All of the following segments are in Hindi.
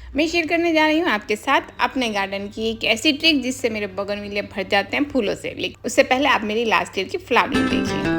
मैं शेयर करने जा रही हूँ आपके साथ अपने गार्डन की एक ऐसी ट्रिक जिससे मेरे बोगनविले भर जाते हैं फूलों से। लेकिन उससे पहले आप मेरी लास्ट ईयर की फ्लावरिंग देखिए।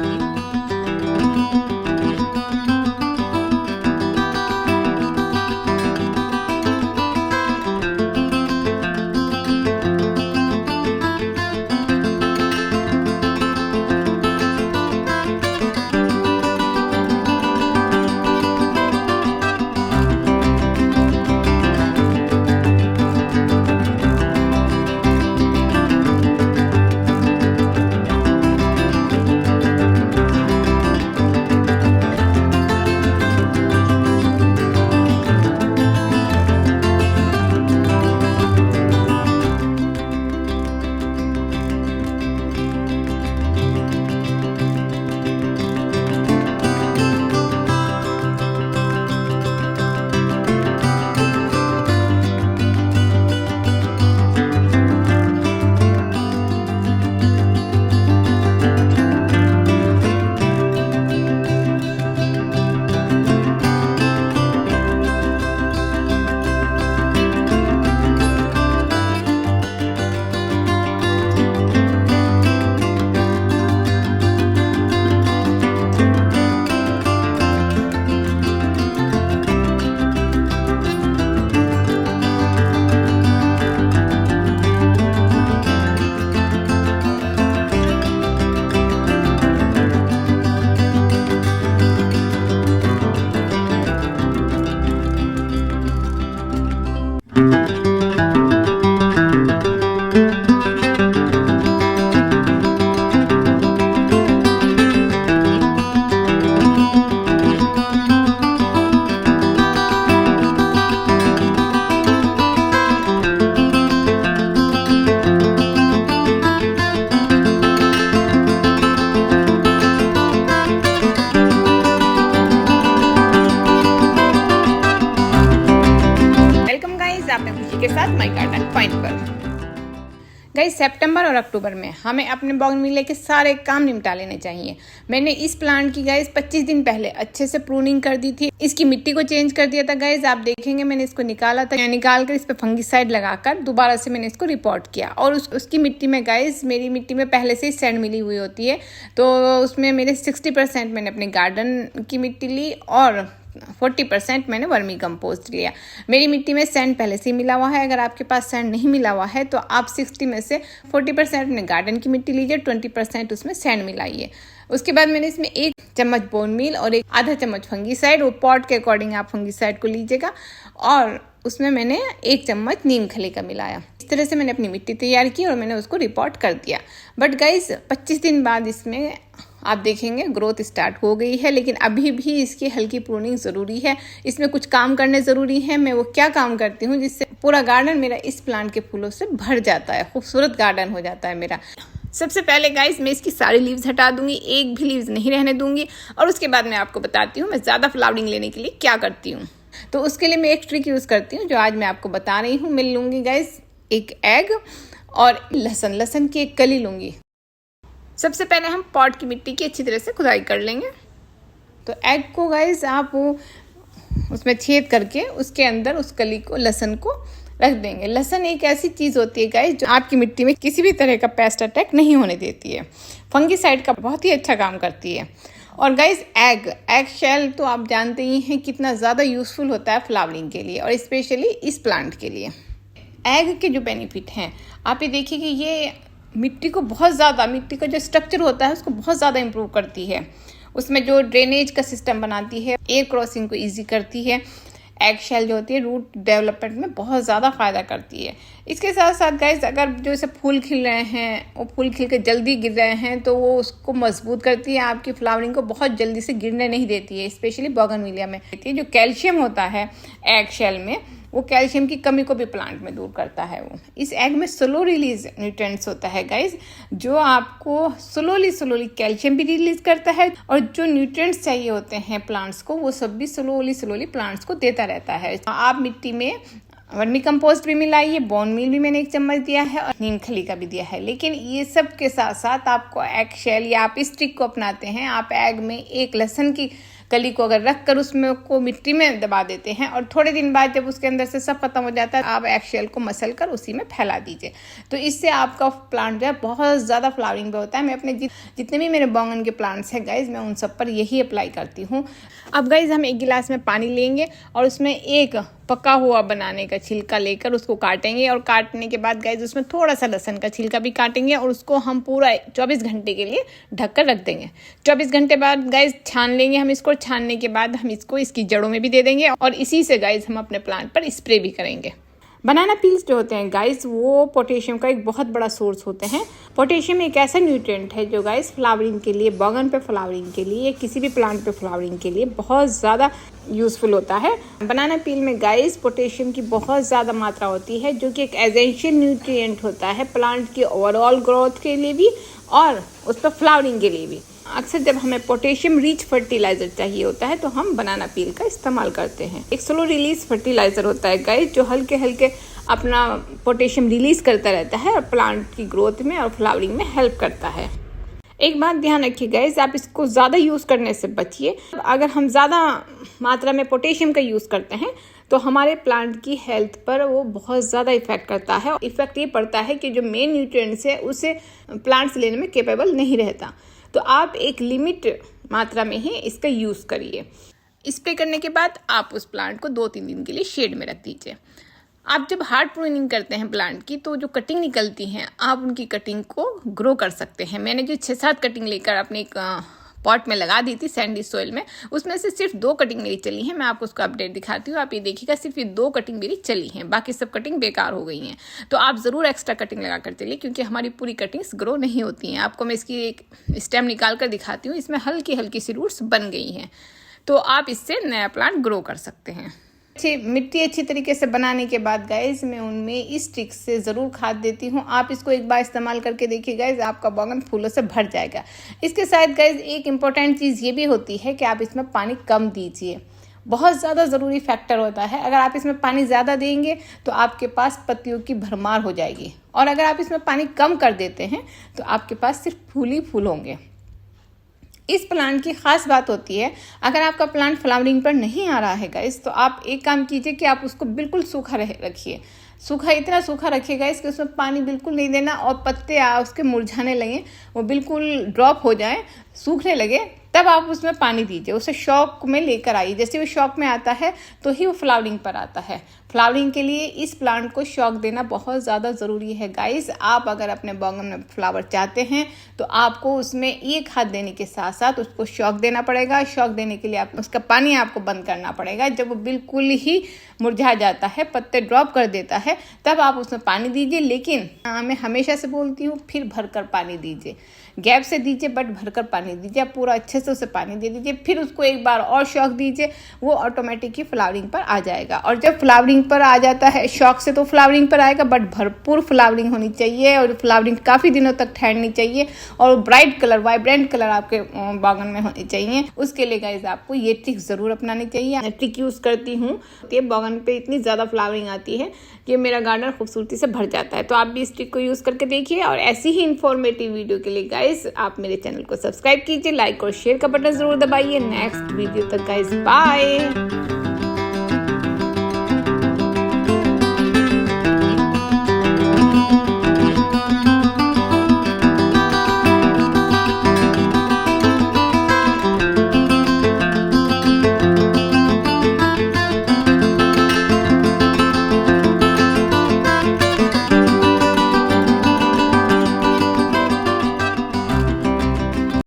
आपने खुशी के साथ माय गार्डन पॉइंट पर। गाइस सितंबर और अक्टूबर में हमें अपने बोगनविले के सारे काम निपटा लेने चाहिए। मैंने इस प्लांट की गाइस 25 दिन पहले अच्छे से प्रूनिंग कर दी थी। इसकी मिट्टी को चेंज कर दिया था गाइस। आप देखेंगे मैंने इसको निकाला था, निकाल कर इस पे फंगिसाइड लगाकर दोबारा से मैंने इसको रिपोर्ट किया। और उसकी मिट्टी में गाइस, मेरी मिट्टी में पहले से ही सैंड मिली हुई होती है, तो उसमें मेरे 60% मैंने अपने गार्डन की मिट्टी ली और 40% मैंने वर्मी कंपोस्ट लिया। मेरी मिट्टी में सैंड पहले से ही मिला हुआ है। अगर आपके पास सैंड नहीं मिला हुआ है तो आप 60 में से 40% अपने गार्डन की मिट्टी लीजिए, 20% उसमें सैंड मिलाइए। उसके बाद मैंने इसमें 1 चम्मच बोन मील और आधा चम्मच फंगीसाइड, वो पॉट के अकॉर्डिंग आप फंगीसाइड को लीजिएगा, और उसमें मैंने 1 चम्मच नीम खली का मिलाया। इस तरह से मैंने अपनी मिट्टी तैयार की और मैंने उसको रिपोर्ट कर दिया। बट गाइस 25 दिन बाद इसमें आप देखेंगे ग्रोथ स्टार्ट हो गई है, लेकिन अभी भी इसकी हल्की प्रूनिंग ज़रूरी है। इसमें कुछ काम करने ज़रूरी है। मैं वो क्या काम करती हूँ जिससे पूरा गार्डन मेरा इस प्लांट के फूलों से भर जाता है, खूबसूरत गार्डन हो जाता है मेरा। सबसे पहले गाइस मैं इसकी सारी लीव्स हटा दूंगी, एक भी लीव्स नहीं रहने दूंगी। और उसके बाद मैं आपको बताती हूँ मैं ज़्यादा फ्लावरिंग लेने के लिए क्या करती हूँ। तो उसके लिए मैं एक ट्रिक यूज़ करती हूँ जो आज मैं आपको बता रही हूँ। मैं लूँगी गाइस 1 एग और लहसुन की 1 कली लूँगी। सबसे पहले हम पॉट की मिट्टी की अच्छी तरह से खुदाई कर लेंगे। तो एग को गाइस आप उसमें छेद करके उसके अंदर उस कली को, लहसुन को रख देंगे। लहसुन एक ऐसी चीज़ होती है गाइस जो आपकी मिट्टी में किसी भी तरह का पेस्ट अटैक नहीं होने देती है। फंगीसाइड का बहुत ही अच्छा काम करती है। और गाइस एग शेल तो आप जानते ही हैं कितना ज़्यादा यूज़फुल होता है फ्लावरिंग के लिए और स्पेशली इस प्लांट के लिए। एग के जो बेनिफिट हैं आप ये देखिए कि ये मिट्टी का जो स्ट्रक्चर होता है उसको बहुत ज़्यादा इम्प्रूव करती है। उसमें जो ड्रेनेज का सिस्टम बनाती है, एयर क्रॉसिंग को इजी करती है। एग शेल जो होती है रूट डेवलपमेंट में बहुत ज़्यादा फ़ायदा करती है। इसके साथ साथ गाइस अगर जो इसे फूल खिल रहे हैं, वो फूल खिल के जल्दी गिर रहे हैं, तो वो उसको मजबूत करती है, आपकी फ्लावरिंग को बहुत जल्दी से गिरने नहीं देती है। स्पेशली बोगनविलिया में जो कैल्शियम होता है एग शेल में, वो कैल्शियम की कमी को भी प्लांट में दूर करता है। वो इस एग में स्लो रिलीज न्यूट्रिएंट्स होता है गाइस, जो आपको स्लोली कैल्शियम भी रिलीज करता है, और जो न्यूट्रिएंट्स चाहिए होते हैं प्लांट्स को वो सब भी स्लोली प्लांट्स को देता रहता है। आप मिट्टी में वर्मी कंपोस्ट भी मिलाइए, बोन मील भी मैंने 1 चम्मच दिया है और नीम खली का भी दिया है। लेकिन ये सब के साथ साथ आपको एग शेल, या आप इस ट्रिक को अपनाते हैं, आप एग में 1 लहसुन की कली को अगर रख कर उसमें को मिट्टी में दबा देते हैं और थोड़े दिन बाद जब उसके अंदर से सब खत्म हो जाता है, आप एगशेल को मसल कर उसी में फैला दीजिए। तो इससे आपका प्लांट जो है बहुत ज़्यादा फ्लावरिंग पे होता है। मैं अपने जितने भी मेरे बैंगन के प्लांट्स हैं गाइज, मैं उन सब पर यही अप्लाई करती हूँ। अब गाइज हम 1 गिलास में पानी लेंगे और उसमें एक पका हुआ बनाने का छिलका लेकर उसको काटेंगे और काटने के बाद गाइज उसमें थोड़ा सा लहसुन का छिलका भी काटेंगे और उसको हम पूरा 24 घंटे के लिए ढककर रख देंगे। 24 घंटे बाद गाइज छान लेंगे हम इसको। छानने के बाद हम इसको इसकी जड़ों में भी दे देंगे और इसी से गाइज हम अपने प्लांट पर स्प्रे भी करेंगे। बनाना पील्स जो होते हैं गाइस, वो पोटेशियम का एक बहुत बड़ा सोर्स होते हैं। पोटेशियम एक ऐसा न्यूट्रिएंट है जो गाइस फ्लावरिंग के लिए, बैंगन पे फ्लावरिंग के लिए, किसी भी प्लांट पे फ्लावरिंग के लिए बहुत ज़्यादा यूज़फुल होता है। बनाना पील में गाइस पोटेशियम की बहुत ज़्यादा मात्रा होती है, जो कि एक एसेंशियल न्यूट्रिएंट होता है प्लांट की ओवरऑल ग्रोथ के लिए भी और उस पर फ्लावरिंग के लिए भी। अक्सर जब हमें पोटेशियम रिच फर्टिलाइजर चाहिए होता है तो हम बनाना पील का इस्तेमाल करते हैं। एक स्लो रिलीज फर्टिलाइजर होता है गाइस, जो हल्के हल्के अपना पोटेशियम रिलीज करता रहता है और प्लांट की ग्रोथ में और फ्लावरिंग में हेल्प करता है। एक बात ध्यान रखिए गाइस, आप इसको ज़्यादा यूज़ करने से बचिए। अगर हम ज़्यादा मात्रा में पोटेशियम का यूज़ करते हैं तो हमारे प्लांट की हेल्थ पर वो बहुत ज़्यादा इफेक्ट करता है। इफेक्ट ये पड़ता है कि जो मेन न्यूट्रिएंट्स है उसे प्लांट्स लेने में कैपेबल नहीं रहता। तो आप एक लिमिट मात्रा में ही इसका यूज़ करिए। स्प्रे करने के बाद आप उस प्लांट को 2-3 दिन के लिए शेड में रख दीजिए। आप जब हार्ड प्रूनिंग करते हैं प्लांट की तो जो कटिंग निकलती हैं आप उनकी कटिंग को ग्रो कर सकते हैं। मैंने जो 6-7 कटिंग लेकर अपने पॉट में लगा दी थी सैंडी सॉइल में, उसमें से सिर्फ 2 कटिंग मेरी चली हैं। मैं आपको उसका अपडेट दिखाती हूँ, आप ये देखिएगा, सिर्फ ये 2 कटिंग मेरी चली हैं, बाकी सब कटिंग बेकार हो गई हैं। तो आप ज़रूर एक्स्ट्रा कटिंग लगा कर चलिए, क्योंकि हमारी पूरी कटिंग्स ग्रो नहीं होती हैं। आपको मैं इसकी एक स्टेम निकाल कर दिखाती हूँ, इसमें हल्की हल्की सी रूट्स बन गई हैं, तो आप इससे नया प्लांट ग्रो कर सकते हैं। मिट्टी अच्छी तरीके से बनाने के बाद गाइज मैं उनमें इस ट्रिक से ज़रूर खाद देती हूँ। आप इसको एक बार इस्तेमाल करके देखिए गाइज, आपका बैंगन फूलों से भर जाएगा। इसके साथ गाइज एक इम्पॉर्टेंट चीज़ ये भी होती है कि आप इसमें पानी कम दीजिए, बहुत ज़्यादा ज़रूरी फैक्टर होता है। अगर आप इसमें पानी ज़्यादा देंगे तो आपके पास पत्तियों की भरमार हो जाएगी, और अगर आप इसमें पानी कम कर देते हैं तो आपके पास सिर्फ फूल ही फूल होंगे। इस प्लांट की खास बात होती है, अगर आपका प्लांट फ्लावरिंग पर नहीं आ रहा है गाइस, तो आप एक काम कीजिए कि आप उसको बिल्कुल सूखा रखिए। सूखा इतना सूखा रखिएगा इसके उसमें पानी बिल्कुल नहीं देना, और पत्ते उसके मुरझाने लगे, वो बिल्कुल ड्रॉप हो जाए, सूखने लगे, तब आप उसमें पानी दीजिए। उसे शौक में लेकर आइए। जैसे वो शौक में आता है तो ही वो फ्लावरिंग पर आता है। फ्लावरिंग के लिए इस प्लांट को शौक देना बहुत ज़्यादा ज़रूरी है गाइस। आप अगर अपने बैंगन में फ्लावर चाहते हैं तो आपको उसमें ये खाद देने के साथ साथ उसको शौक देना पड़ेगा। शौक देने के लिए आप उसका पानी आपको बंद करना पड़ेगा। जब वो बिल्कुल ही मुरझा जाता है, पत्ते ड्रॉप कर देता है, तब आप उसमें पानी दीजिए। लेकिन मैं हमेशा से बोलती हूँ, फिर भरकर पानी दीजिए। गैप से दीजिए बट भरकर पानी दीजिए। आप पूरा अच्छे से उसे पानी दे दीजिए, फिर उसको एक बार और शौक दीजिए। वो ऑटोमेटिक ही फ्लावरिंग पर आ जाएगा। और जब फ्लावरिंग पर आ जाता है शौक से, तो फ्लावरिंग पर आएगा, बट भरपूर फ्लावरिंग होनी चाहिए और फ्लावरिंग काफ़ी दिनों तक ठहरनी चाहिए और ब्राइट कलर, वाइब्रेंट कलर आपके बागन में होने चाहिए। उसके लिए गाइस आपको ये ट्रिक ज़रूर अपनानी चाहिए। मैं ट्रिक यूज़ करती हूँ, ये बागन पे इतनी ज़्यादा फ्लावरिंग आती है कि मेरा गार्डन खूबसूरती से भर जाता है। तो आप भी इस ट्रिक को यूज़ करके देखिए। और ऐसी ही इन्फॉर्मेटिव वीडियो के लिए गाइस आप मेरे चैनल को सब्सक्राइब कीजिए, लाइक और शेयर का बटन ज़रूर दबाइए। नेक्स्ट वीडियो तक गाइस बाय।